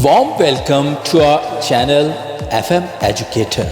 Warm welcome to our channel FM Educator.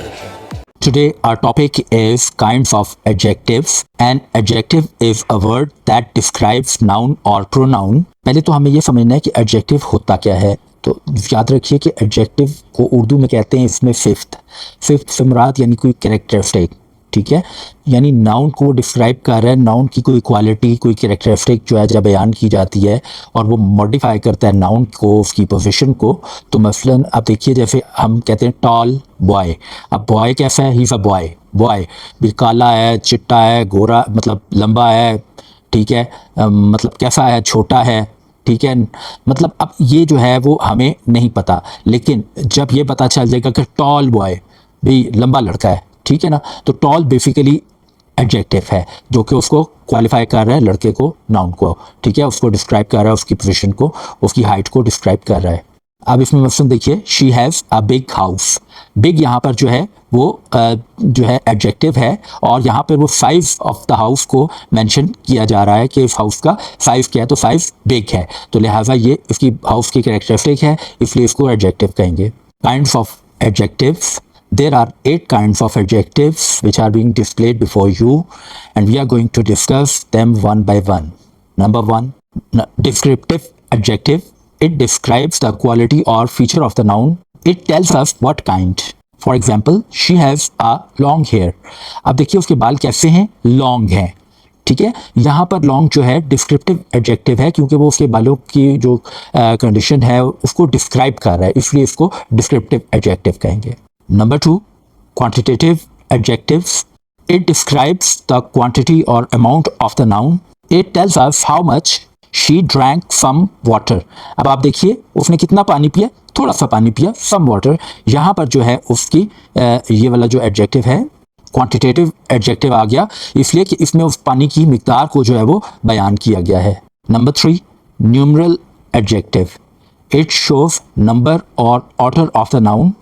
Today our topic is kinds of adjectives. An adjective is a word that describes noun or pronoun. पहले तो हमें ये समझना है कि adjective होता क्या है। तो याद रखिए कि adjective को उर्दू में कहते हैं इसमें फिफ्थ से मुराद यानी कोई कैरेक्टरिस्टिक, ठीक है, यानी नाउन को डिस्क्राइब कर रहा है, नाउन की कोई क्वालिटी कोई कैरेक्टरिस्टिक जो है जब बयान की जाती है और वो मॉडिफाई करता है नाउन को, उसकी पोजीशन को। तो मसलन अब देखिए जैसे हम कहते हैं टॉल बॉय, अब बॉय कैसा है, ही इज़ अ बॉय भी काला है, चिट्टा है, गोरा मतलब लंबा है, ठीक है, मतलब कैसा है, छोटा है, ठीक है, मतलब अब ये जो है वो हमें नहीं पता, लेकिन जब ये पता चल जाएगा कि टॉल बॉय भी लंबा लड़का है, ठीक है ना, तो टॉल बेसिकली एडजेक्टिव है जो कि उसको क्वालिफाई कर रहा है लड़के को, नाउन को, ठीक है, उसको डिस्क्राइब कर रहा है, उसकी पोजीशन को, उसकी हाइट को डिस्क्राइब कर रहा है। अब इसमें मसलन देखिए she has a big house, big यहाँ पर जो है वो जो है एडजेक्टिव है और यहाँ पर वो साइज ऑफ द हाउस को मेंशन किया जा रहा है कि इस हाउस का साइज क्या है, तो साइज बिग है, तो लिहाजा ये इसकी हाउस की कैरेक्टरिस्टिक है, इसलिए इसको एडजेक्टिव कहेंगे। Kinds of adjectives, there are 8 kinds of adjectives which are being displayed before you and we are going to discuss them one by one. Number 1, descriptive adjective. It describes the quality or feature of the noun. It tells us what kind. For example, she has a long hair. अब देखिए उसके बाल कैसे हैं, long हैं, ठीक है, यहाँ पर लॉन्ग जो है डिस्क्रिप्टिव एडजेक्टिव है क्योंकि वो उसके बालों की जो कंडीशन है उसको डिस्क्राइब कर रहा है, इसलिए इसको डिस्क्रिप्टिव एडजेक्टिव कहेंगे। Number 2, quantitative adjectives. It describes the quantity or amount of the noun. It tells us how much she drank some water. अब आप देखिए उसने कितना पानी पिया, थोड़ा सा पानी पिया, some water। यहाँ पर जो है उसकी ये वाला जो एडजेक्टिव है क्वांटिटेटिव एडजेक्टिव आ गया, इसलिए कि इसमें उस पानी की मिकदार को जो है वो बयान किया गया है। Number 3, numeral adjective. It shows number or order of the noun.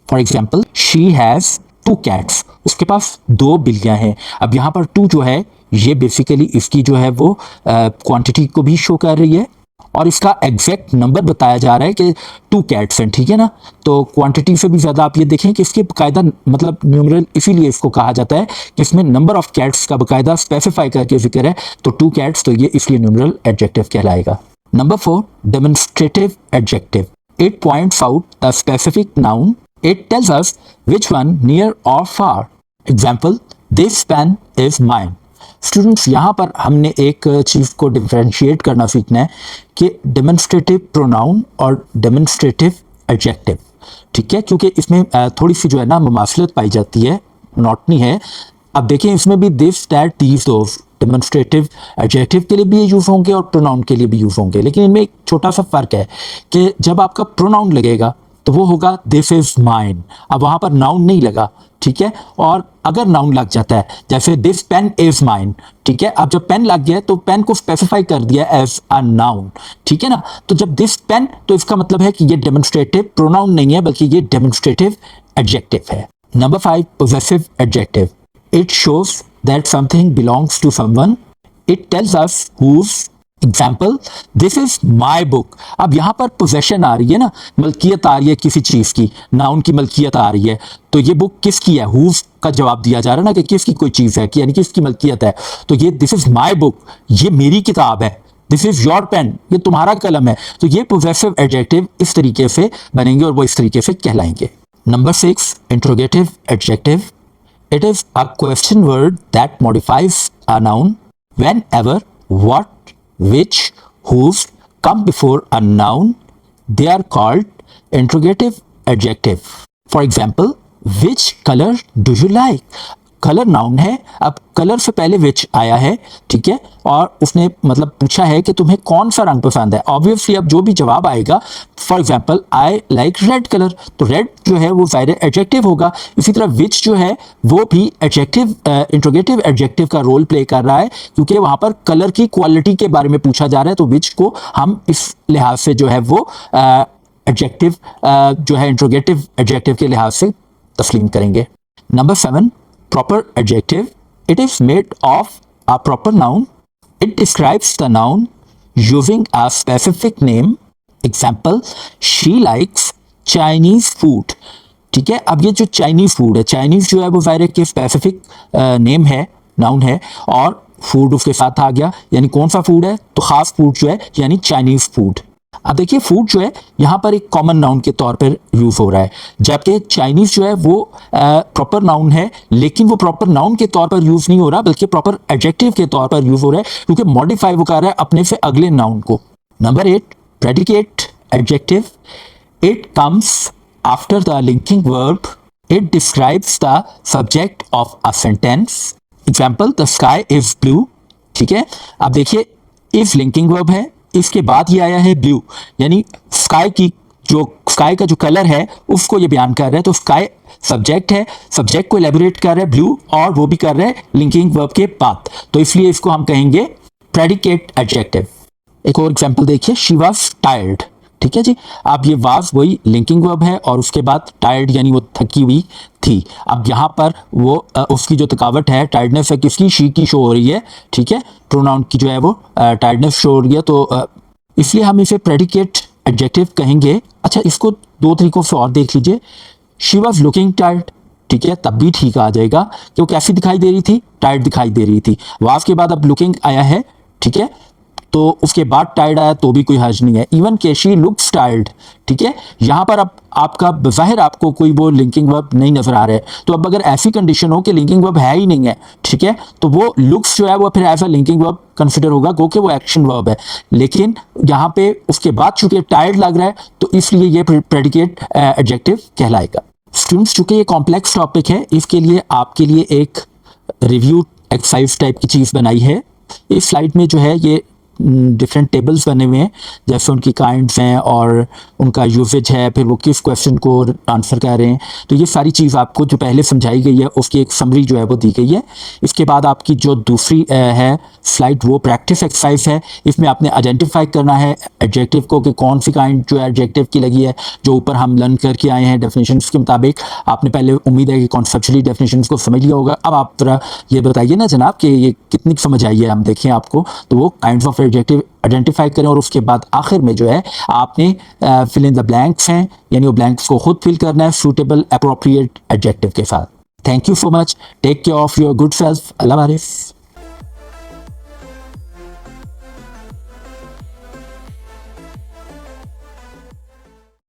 For example she has 2 cats, उसके पास 2 बिल्लियाँ हैं। अब यहाँ पर 2 जो है ये बेसिकली इसकी जो है वो क्वांटिटी को भी शो कर रही है और इसका एग्जैक्ट नंबर बताया जा रहा है कि 2 cats हैं, ठीक है ना, तो क्वांटिटी से भी ज़्यादा आप ये देखें कि इसके बाकायदा मतलब न्यूमरल इसीलिए इसको कहा जाता है कि इसमें नंबर ऑफ कैट्स का बाकायदा स्पेसिफाई करके जिक्र है, तो 2 cats तो ये इसलिए न्यूमरल एडजेक्टिव कहलाएगा। Number 4, demonstrative adjective. It points out the specific noun. It tells us which one near or far. Example, this pen is mine. Students यहाँ पर हमने एक चीज़ को डिफरेंशिएट करना सीखना है कि डेमोन्स्ट्रेटिव प्रोनाउन और डेमोन्स्ट्रेटिव एडजेक्टिव, ठीक है, क्योंकि इसमें थोड़ी सी जो है ना मुमासलत पाई जाती है, नॉटनी है। अब देखें इसमें भी this that these those demonstrative adjective के लिए भी यूज़ होंगे और प्रोनाउन के लिए भी यूज़ होंगे, लेकिन इनमें एक छोटा सा फ़र्क है कि जब आपका प्रोनाउन लगेगा तो वो होगा दिस इज माइन, अब वहाँ पर नाउन नहीं लगा, ठीक है, और अगर नाउन लग जाता है जैसे दिस पेन इज माइन, ठीक है, अब जब पेन लग गया तो पेन को स्पेसिफाई कर दिया एज अ नाउन, ठीक है ना, तो जब दिस पेन तो इसका मतलब है कि ये डेमोन्स्ट्रेटिव प्रोनाउन नहीं है बल्कि ये डेमोन्स्ट्रेटिव एडजेक्टिव है। Number 5, possessive adjective. It shows that something belongs to someone. It tells us whose. Example, this is my book. अब यहाँ पर पोजेशन आ रही है ना, मलकियत आ रही है किसी चीज़ की, नाउन की मलकियत आ रही है, तो ये बुक किसकी है, हुज का जवाब दिया जा रहा है ना कि किसकी कोई चीज़ है, कि यानी किसकी मलकियत है, तो ये दिस इज माई बुक, ये मेरी किताब है, दिस इज योर पेन, ये तुम्हारा कलम है, तो ये पोजेसिव एडजेक्टिव इस तरीके से बनेंगे और वो इस तरीके से कहलाएंगे। Number 6, interrogative adjective. It is a question word that modifies a noun whenever what, which, whose come before a noun. They are called interrogative adjective. For example, which color do you like? Colour noun है, अब colour से पहले विच आया है, ठीक है, और उसने मतलब पूछा है कि तुम्हें कौन सा रंग पसंद है। ऑब्वियसली अब जो भी जवाब आएगा, for example I like red colour, तो रेड जो है वो ज़ाहिर एडजेक्टिव होगा। इसी तरह विच जो है वो भी एडजेक्टिव इंट्रोगेटिव एडजेक्टिव का रोल प्ले कर रहा है क्योंकि वहाँ पर कलर की क्वालिटी के बारे में पूछा जा रहा है, तो विच को हम इस लिहाज से जो है वो एडजेक्टिव जो है इंट्रोगेटिव एडजेक्टिव के लिहाज से तस्लीम करेंगे। Number 7, proper adjective. It is made of a proper noun. It describes the noun using a specific name example, she likes Chinese food. ठीक है, अब ये जो चाइनीज फूड है, चाइनीज जो है वो ज़ाहिर है कि स्पेसिफिक नेम है, नाउन है, और फूड उसके साथ आ गया, यानी कौन सा फूड है, तो खास फूड जो है यानी चाइनीज फूड। अब देखिए फूड जो है यहाँ पर एक कॉमन नाउन के तौर पर यूज हो रहा है, जबकि चाइनीज जो है वो प्रॉपर नाउन है, लेकिन वो प्रॉपर नाउन के तौर पर यूज नहीं हो रहा बल्कि प्रॉपर एडजेक्टिव के तौर पर यूज हो रहा है, क्योंकि मॉडिफाई वो कर रहा है अपने से अगले नाउन को। Number 8, predicate adjective. It comes after the linking verb. It describes the subject of a sentence. Example, the sky is blue. ठीक है, अब देखिए इफ लिंकिंग वर्ब है, इसके बाद ये आया है ब्लू, यानी स्काई का जो कलर है उसको ये बयान कर रहा है। तो स्काई सब्जेक्ट है, सब्जेक्ट को एलेबोरेट कर रहा है ब्लू, और वो भी कर रहा है लिंकिंग वर्ब के बाद, तो इसलिए इसको हम कहेंगे प्रेडिकेट एडजेक्टिव। एक और एग्जांपल देखिए, शी वाज टायर्ड। ठीक है जी, अब ये वाज वही लिंकिंग वर्ब है और उसके बाद टायर्ड यानी वो थकी हुई थी। अब यहाँ पर वो उसकी जो थकावट है, टायर्डनेस है, किसकी, शी की शो हो रही है। ठीक है, प्रोनाउन की जो है वो टायर्डनेस शो हो रही है, तो इसलिए हम इसे प्रेडिकेट एडजेक्टिव कहेंगे। अच्छा, इसको दो तरीकों से और देख लीजिए। शी वॉज लुकिंग टायर्ड, ठीक है, तब भी ठीक आ जाएगा कि वो कैसी दिखाई दे रही थी, टायर्ड दिखाई दे रही थी। वाज के बाद अब लुकिंग आया है, ठीक है, तो उसके बाद टायर्ड आया तो भी कोई हर्ज नहीं है। इवन के शी लुक्स टायर्ड, ठीक है, यहाँ पर अब आपका बज़ाहिर आपको कोई वो लिंकिंग वर्ब नहीं नजर आ रहा है, तो अब अगर ऐसी कंडीशन हो कि लिंकिंग वर्ब है ही नहीं है, ठीक है, तो वो लुक्स जो है वो फिर as a linking verb consider होगा, क्योंकि वो एक्शन वर्ब है। लेकिन यहाँ पे उसके बाद चूंकि टायर्ड लग रहा है, तो इसलिए ये प्रेडिकेट एडजेक्टिव कहलाएगा। स्टूडेंट्स, चूंकि ये कॉम्प्लेक्स टॉपिक है, इसके लिए आपके लिए एक रिव्यू एक्सरसाइज टाइप की चीज़ बनाई है। इस स्लाइड में जो है ये डिफरेंट टेबल्स बने हुए हैं, जैसे उनकी काइंड्स हैं और उनका यूसेज है, फिर वो किस क्वेश्चन को आंसर कर रहे हैं। तो ये सारी चीज़ आपको जो पहले समझाई गई है उसकी एक समरी जो है वो दी गई है। इसके बाद आपकी जो दूसरी है स्लाइड, वो प्रैक्टिस एक्सरसाइज है। इसमें आपने आइडेंटिफाई करना है एडजेक्टिव को कि कौन सी काइंड जो है एडजेक्टिव की लगी है, जो ऊपर हम लर्न करके आए हैं डेफिनेशंस के मुताबिक। आपने पहले उम्मीद है कि कॉन्सेप्चुअली डेफिनेशंस को समझ लिया होगा। अब आप जरा ये बताइए ना जनाब कि ये कितनी समझ आई है, हम देखें आपको। तो वो काइंड्स ऑफ एडजेक्टिव आइडेंटिफाई करें, और उसके बाद आखिर में जो है आपने फिल इन द ब्लैंक्स हैं, यानी वो ब्लैंक्स को खुद फिल करना है सूटेबल अप्रोप्रिएट एडजेक्टिव के साथ। Thank you so much, take care of your good self, अल्लाह हाफिज़।